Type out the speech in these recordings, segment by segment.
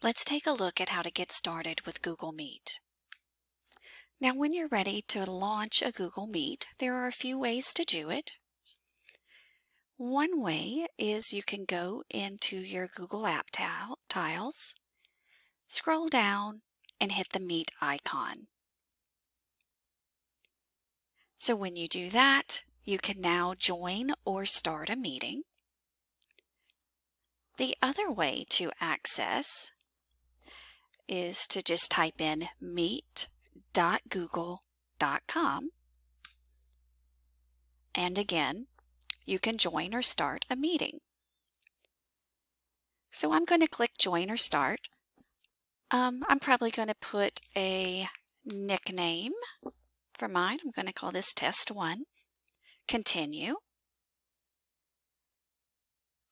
Let's take a look at how to get started with Google Meet. Now, when you're ready to launch a Google Meet, there are a few ways to do it. One way is you can go into your Google App tiles, scroll down, and hit the Meet icon. So when you do that, you can now join or start a meeting. The other way to access is to just type in meet.google.com. And again, you can join or start a meeting. So I'm going to click Join or Start. I'm probably going to put a nickname for mine. I'm going to call this Test 1. Continue.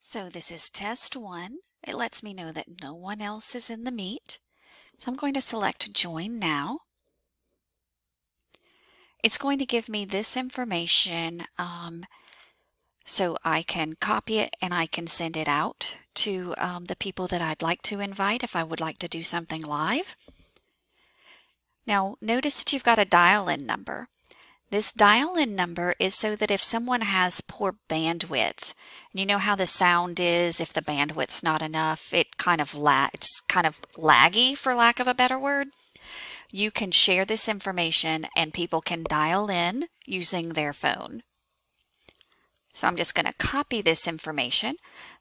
So this is Test 1. It lets me know that no one else is in the meet. So I'm going to select Join Now. It's going to give me this information so I can copy it and I can send it out to the people that I'd like to invite if I would like to do something live. Now notice that you've got a dial-in number. This dial-in number is so that if someone has poor bandwidth, and you know how the sound is, if the bandwidth's not enough, it's kind of laggy, for lack of a better word. You can share this information and people can dial in using their phone. So I'm just going to copy this information.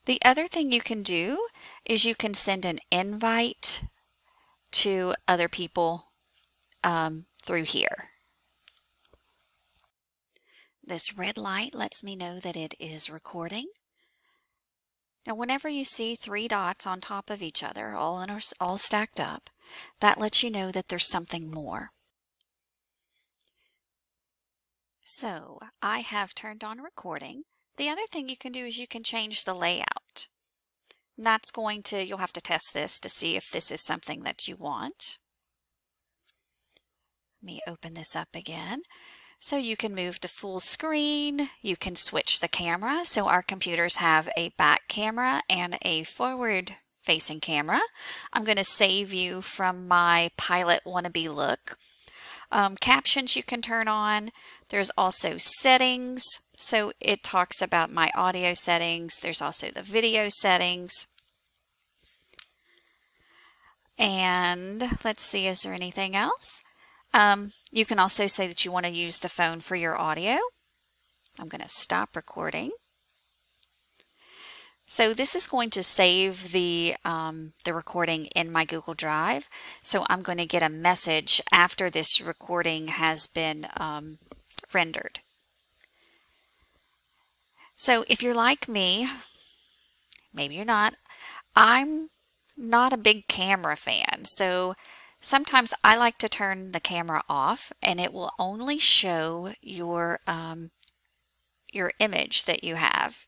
The other thing you can do is you can send an invite to other people through here. This red light lets me know that it is recording. Now whenever you see 3 dots on top of each other, all stacked up, that lets you know that there's something more. So I have turned on recording. The other thing you can do is you can change the layout. And that's you'll have to test this to see if this is something that you want. Let me open this up again. So you can move to full screen, you can switch the camera. So our computers have a back camera and a forward facing camera. I'm going to save you from my pilot wannabe look. Captions you can turn on. There's also settings. So it talks about my audio settings. There's also the video settings. And let's see, is there anything else? You can also say that you want to use the phone for your audio. I'm going to stop recording. So this is going to save the recording in my Google Drive. So I'm going to get a message after this recording has been rendered. So if you're like me, maybe you're not, I'm not a big camera fan. So sometimes I like to turn the camera off and it will only show your image that you have.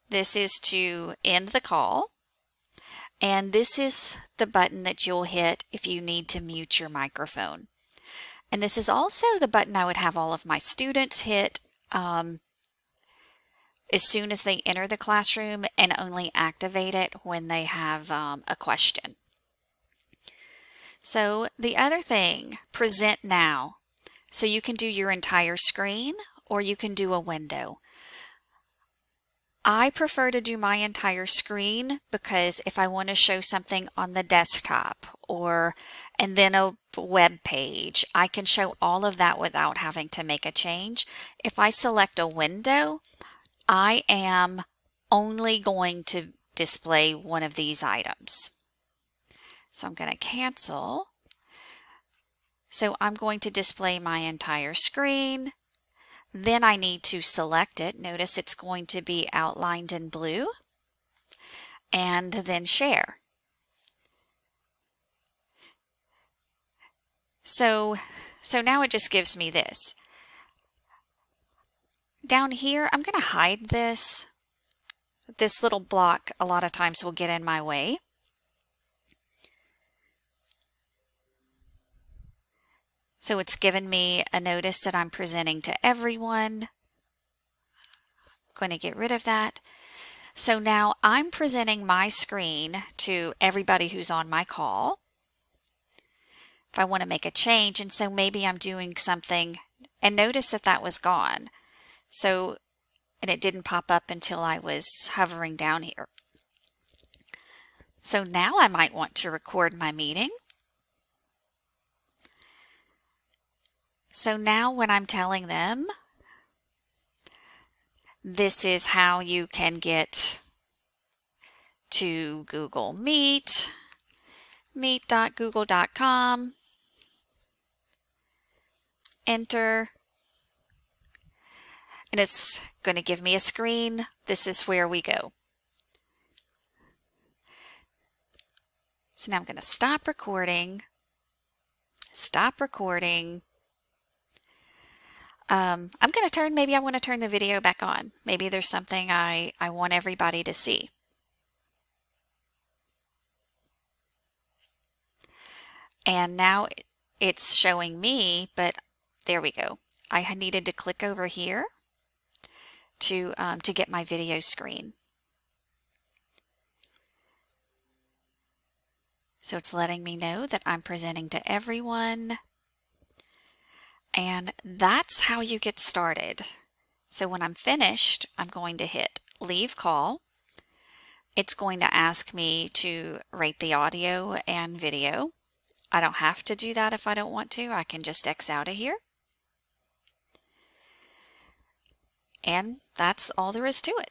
This is to end the call, and this is the button that you'll hit if you need to mute your microphone. And this is also the button I would have all of my students hit as soon as they enter the classroom, and only activate it when they have a question. So the other thing, present now. So you can do your entire screen or you can do a window. I prefer to do my entire screen because if I want to show something on the desktop and then a web page, I can show all of that without having to make a change. If I select a window, I am only going to display one of these items. So I'm going to cancel. So I'm going to display my entire screen. Then I need to select it. Notice it's going to be outlined in blue. And then share. So now it just gives me this. Down here, I'm going to hide this. This little block a lot of times will get in my way. So it's given me a notice that I'm presenting to everyone. I'm going to get rid of that. So now I'm presenting my screen to everybody who's on my call. If I want to make a change, and so maybe I'm doing something, and notice that that was gone. So, and it didn't pop up until I was hovering down here. So now I might want to record my meeting. So now when I'm telling them, this is how you can get to Google Meet, meet.google.com, enter, and it's going to give me a screen. This is where we go. So now I'm going to stop recording. I'm going to turn, maybe I want to turn the video back on. Maybe there's something I want everybody to see. And now it's showing me, but there we go. I needed to click over here to get my video screen. So it's letting me know that I'm presenting to everyone. And that's how you get started. So when I'm finished, I'm going to hit leave call. It's going to ask me to rate the audio and video. I don't have to do that if I don't want to. I can just X out of here. And that's all there is to it.